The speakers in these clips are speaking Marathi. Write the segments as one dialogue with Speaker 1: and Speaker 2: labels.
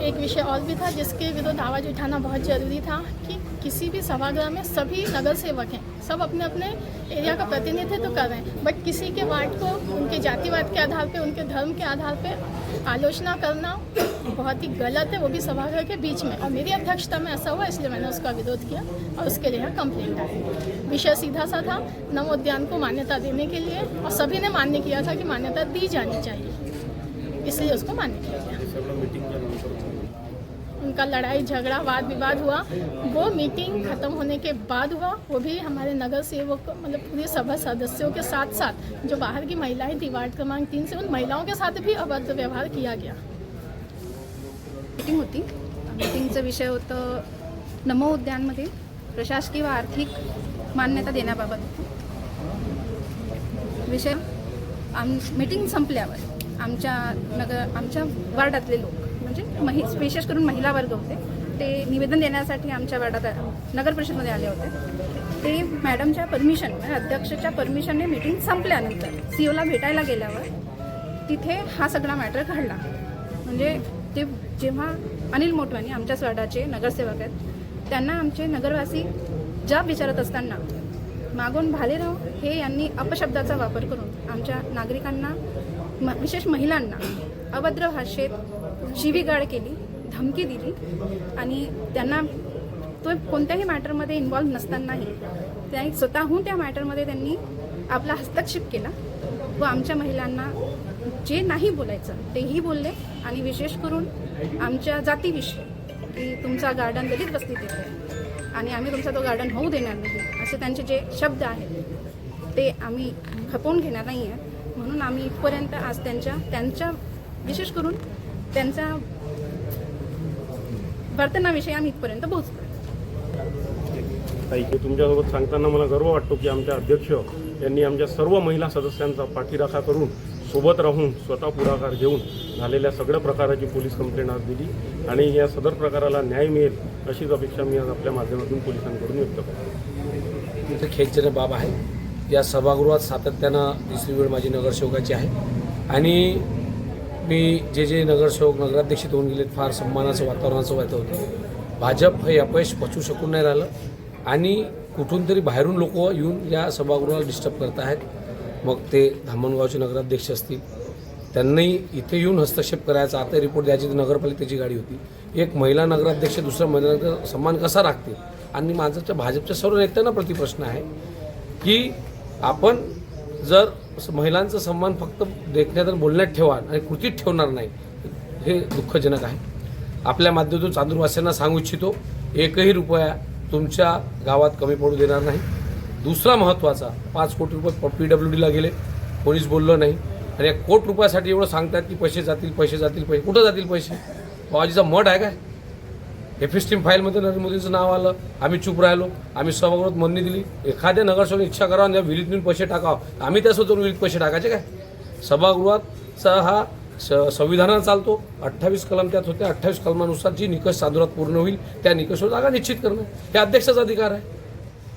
Speaker 1: एक विषय और भी था जिसके विरुद्ध आवाज़ उठाना बहुत ज़रूरी था कि किसी भी सभागृह में सभी नगर सेवक हैं, सब अपने अपने एरिया का प्रतिनिधित्व कर रहे हैं, बट किसी के वार्ड को उनके जातिवाद के आधार पे, उनके धर्म के आधार पे आलोचना करना बहुत ही गलत है, वो भी सभागृह के बीच में। और मेरी अध्यक्षता में ऐसा हुआ, इसलिए मैंने उसका विरोध किया और उसके लिए कंप्लेंट आई। विषय सीधा सा था, नमो उद्यान को मान्यता देने के लिए, और सभी ने मान्य किया था कि मान्यता दी जानी चाहिए, इसलिए उसको मान्य किया गया। उनका लड़ाई झगड़ा वाद विवाद हुआ, वो मीटिंग खत्म होने के बाद हुआ, वो भी हमारे नगर सेवक मतलब पूरे सभा सदस्यों के साथ साथ जो बाहर की महिलाएं थी वार्ड क्रमांक 3 से, उन महिलाओं के साथ भी अभद्र व्यवहार किया गया।
Speaker 2: मीटिंग होती, मीटिंगचा विषय होतं नमो उद्यानमध्ये प्रशासकीय व आर्थिक मान्यता देण्याबाबत विषय। मीटिंग संपल्यावर आमच्या वार्डातले लोक म्हणजे विशेष करून महिला वर्ग होते, ते निवेदन देण्यासाठी आमच्या वार्डात नगर परिषदमध्ये आले होते। ते मॅडमच्या परमिशन म्हणजे अध्यक्षच्या परमिशनने मीटिंग संपल्यानंतर सीओला भेटायला गेल्यावर तिथे हा सगळा मॅटर घडला। म्हणजे ते जेव्हा अनिल मोटवानी आमच्याच वार्डाचे नगरसेवक आहेत, त्यांना आमचे नगरवासी जाब विचारत असताना मागून भालेराव हे यांनी अपशब्दाचा वापर करून आमच्या नागरिकांना विशेष महिलांना अभद्र भाषेत शिवीगाळ केली, धमकी दिली आणि त्यांना तो कोणत्याही मॅटरमध्ये इन्व्हॉल्व नसतानाही त्यांनी स्वतःहून त्या मॅटरमध्ये त्यांनी आपला हस्तक्षेप केला व आमच्या महिलांना जे नाही बोलायचं तेही बोलले आणि विशेष करून आमच्या जातीविषयी की तुमचा गार्डन दलित वस्तीत येतो आणि आम्ही तुमचा तो गार्डन होऊ देणार नाही असे त्यांचे जे शब्द आहेत ते आम्ही खपवून घेणार नाही आहे। म्हणून आम्ही इथपर्यंत आज त्यांच्या विशेष करून त्यांच्या वर्तनाविषयी आम्ही इथपर्यंत पोहोचलो।
Speaker 3: तुमच्यासोबत सांगताना मला गर्व वाटतो की आमच्या अध्यक्ष यांनी आमच्या सर्व महिला सदस्यांचा पाठीराखा करून सोबत राहून स्वतः पुढाकार घेऊन झालेल्या सगळ्या प्रकाराची पोलीस कंप्लेंट आज दिली आणि या सदर प्रकाराला न्याय मिळेल अशीच अपेक्षा मी आज आपल्या माध्यमातून पोलिसांकडून व्यक्त करतो।
Speaker 4: इथे खेदजनक बाब आहे, या सभागृहात सातत्यानं तिसरी वेळ माझी नगरसेवकाची आहे आणि मी जे नगरसेवक नगराध्यक्षित होऊन गेलेत फार सन्मानाचं वातावरणाचं वाटतं होतं। भाजप हे अपयश पचवू शकून नाही राहिलं आणि कुठून तरी बाहेरून लोक येऊन या सभागृहाला डिस्टर्ब करत आहेत। मग ते धामणगावचे नगराध्यक्ष असतील, त्यांनाही इथे येऊन हस्तक्षेप करायचा, आता रिपोर्ट द्यायची तर नगरपालिकेची गाडी होती, एक महिला नगराध्यक्ष दुसऱ्या महिलांचा सन्मान कसा राखतील। आणि माझ्या भाजपच्या सर्व नेत्यांना प्रतिप्रश्न आहे की आपण जर महिलांचा सन्मान फक्त देखण्यात आणि बोलण्यात ठेवा आणि कृतीत ठेवणार नाही, हे दुःखजनक आहे। आपल्या माध्यमातून चांदूरवासियांना सांगू इच्छितो, एकही रुपया तुमच्या गावात कमी पडू देणार नाही। दुसरा महत्त्वाचा, 5 कोटी रुपये PWDला गेले, कोणीच बोललं नाही आणि 1 कोटी रुपयासाठी एवढं सांगतात की पैसे जातील पैसे जातील पैसे, कुठं जातील पैसे? बाबाजीचा मठ आहे काय? एफिस्टीम फाईलमध्ये नरेंद्र मोदींचं नाव आलं, आम्ही चूप राहिलो, आम्ही सभागृहात म्हणणी दिली। एखाद्या नगरसेवकाने इच्छा करावं आणि विहिरीत नेऊन पैसे टाकावं, आम्ही त्यासोबत विहिरीत पैसे टाकायचे काय? सभागृहाचा हा संविधानात चालतो, 28 कलम त्यात होते, 28 कलमानुसार जी निकष चांदुरात पूर्ण होईल त्या निकषावर जागा निश्चित करणं हे अध्यक्षाचा अधिकार आहे।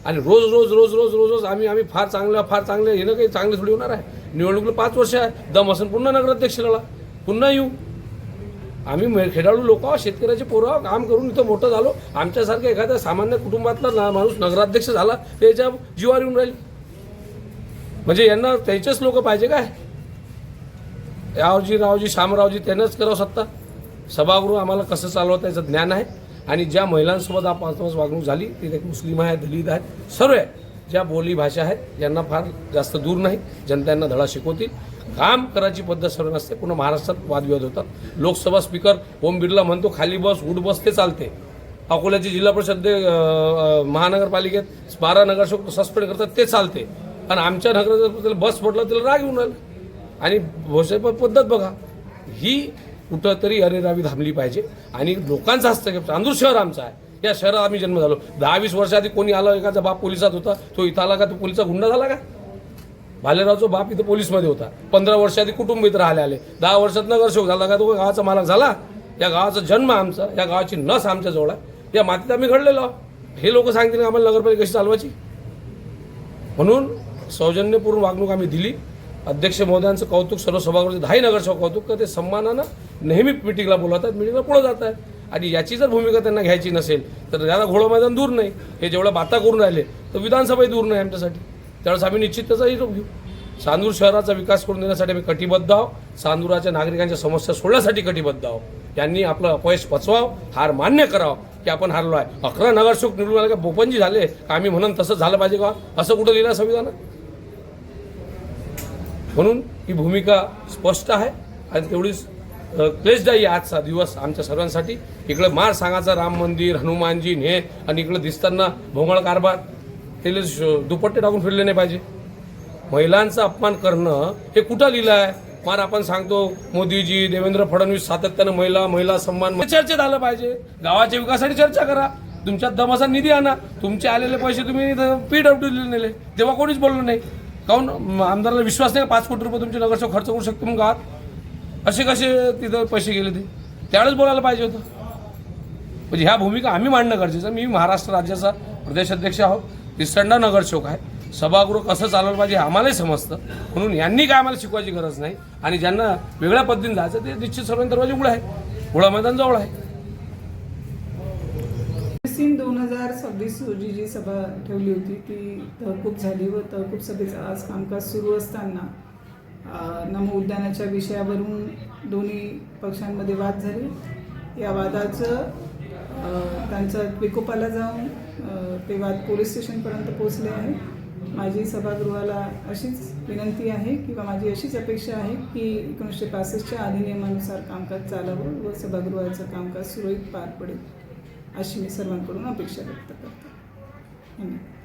Speaker 4: आणि रोज रोज रोज रोज रोज रोज आम्ही फार चांगलं हे ना काही चांगले थोडी होणार आहे। निवडणुकीला 5 वर्ष आहे, दम असून पुन्हा नगराध्यक्ष लढा, पुन्हा येऊ। आम्ही खेळाडू लोक आहोत, शेतकऱ्याचे पोरं आहोत, काम करून इथं मोठं झालो। आमच्यासारख्या एखाद्या सामान्य कुटुंबातला माणूस नगराध्यक्ष झाला त्याच्या जीवावर येऊन राहील, म्हणजे यांना त्याचेच लोक पाहिजे काय? रावजी शामरावजी त्यांनाच करावं सत्ता। सभागृह आम्हाला कसं चालवतं याचं ज्ञान आहे आणि ज्या महिलांसोबत आपण वागणूक झाली ती एक मुस्लिम आहे, दलित आहेत, सर्व ज्या बोली भाषा आहेत यांना फार जास्त दूर नाही, जनता यांना धडा शिकवतील। काम करायची पद्धत सर्व नसते, पुन्हा महाराष्ट्रात वादविवाद होतात। लोकसभा स्पीकर ओम बिर्ला म्हणतो खाली बस उठ बस ते चालते, अकोल्याची जिल्हा परिषद महानगरपालिकेत 12 नगरसेवक सस्पेंड करतात ते चालते आणि आमच्या नगरात बस पडलं त्याला राग येऊन राहिला। आणि भोसले पद्धत बघा, ही कुठंतरी अरेरावी थांबली पाहिजे आणि लोकांचा हस्तक्षेप। चांदूर शहर आमचं आहे, या शहरात आम्ही जन्म झालो। 10-20 वर्षाआधी कोणी आलं, एखादा बाप पोलिसात होता, तो इथं आला का तो पोलिसचा गुंडा झाला का? भालेरावचा बाप इथं पोलीसमध्ये होता, 15 वर्षाआधी कुटुंब इथं आले, 10 वर्षात नगरसेवक झाला का तो गावाचा मालक झाला? या गावाचा जन्म आमचा, या गावाची नस आमच्या जवळ आहे, या मातीत आम्ही घडलेलो आहोत। हे लोक सांगतील आम्हाला नगरपालिका कशी चालवायची, म्हणून सौजन्यपूर्ण वागणूक आम्ही दिली। अध्यक्ष महोदयांचं कौतुक, सर्व सभागृहाचे 10 नगरसेवक कौतुक का ते सन्मानानं नेहमी मिटिंगला बोलवतात, मिटिंगला पुढे जात आहेत. आणि याची जर भूमिका त्यांना घ्यायची नसेल तर याला घोडं मैदान दूर नाही. हे जेवढ्या बाता करून राहिले तर विधानसभाही दूर नाही आमच्यासाठी. त्यावेळेस आम्ही निश्चित त्याचा हिशोब घेऊ. चांदूर शहराचा विकास करून देण्यासाठी आम्ही कटिबद्ध आहोत. चांदुराच्या नागरिकांच्या समस्या सोडण्यासाठी कटिबद्ध आहोत. यांनी आपलं अपयश पचवावं, हार मान्य करावं की आपण हारलो आहे. 11 नगरसेवक निवडून आले का बोपनजी झाले का आम्ही म्हणून तसं झालं पाहिजे का, असं कुठं लिहिलं संविधानात? म्हणून ही भूमिका स्पष्ट आहे आणि तेवढीच क्लेशदायी आजचा दिवस आमच्या सर्वांसाठी. इकडं मार सांगायचा राम मंदिर, हनुमानजी हे, आणि इकडं दिसताना भोंगळ कारभार, त्याला दुपट्टे टाकून फिरले नाही पाहिजे. महिलांचा अपमान करणं हे कुठं लिहिलं आहे? मार आपण सांगतो मोदीजी, देवेंद्र फडणवीस सातत्यानं महिला सन्मान चर्चेत आलं पाहिजे. गावाच्या विकासासाठी चर्चा करा. तुमच्यात दमाचा निधी आणा. तुमचे आलेले पैसे तुम्ही PWDला नेले तेव्हा कोणीच बोललं नाही. काहून आमदाराला विश्वास नाही? 5 कोटी रुपये तुमचे नगरसेवक खर्च करू शकतो मग गावात? असे कसे तिथं पैसे गेले ते? त्यावेळेस बोलायला पाहिजे होतं. म्हणजे ह्या भूमिका आम्ही मांडणं गरजेचं. मी महाराष्ट्र राज्याचा प्रदेशाध्यक्ष आहोत, 33 नगरसेवक आहे. सभागृह कसं चालवलं पाहिजे आम्हालाही समजतं. म्हणून यांनी काय आम्हाला शिकवायची गरज नाही. आणि ज्यांना वेगळ्या पद्धतीने जायचं ते निश्चित सर्वांचे दरवाजे उघडे आहे. घोडा मैदान जवळ आहे.
Speaker 5: 2026 रोजी जी सभा ठेवली होती ती तहकूब झाली व तहकूब सभेचं आज कामकाज सुरू असताना नमो उद्यानाच्या विषयावरून दोन्ही पक्षांमध्ये वाद झाले. या वादाचं त्यांचं विकोपाला जाऊन ते वाद पोलीस स्टेशनपर्यंत पोहोचले आहे. माझी सभागृहाला अशीच विनंती आहे किंवा माझी अशीच अपेक्षा आहे की 1965च्या अधिनियमानुसार कामकाज चालावं व सभागृहाचं कामकाज सुरळीत पार पडेल अशी मी सर्वांकडून अपेक्षा व्यक्त करते. धन्यवाद.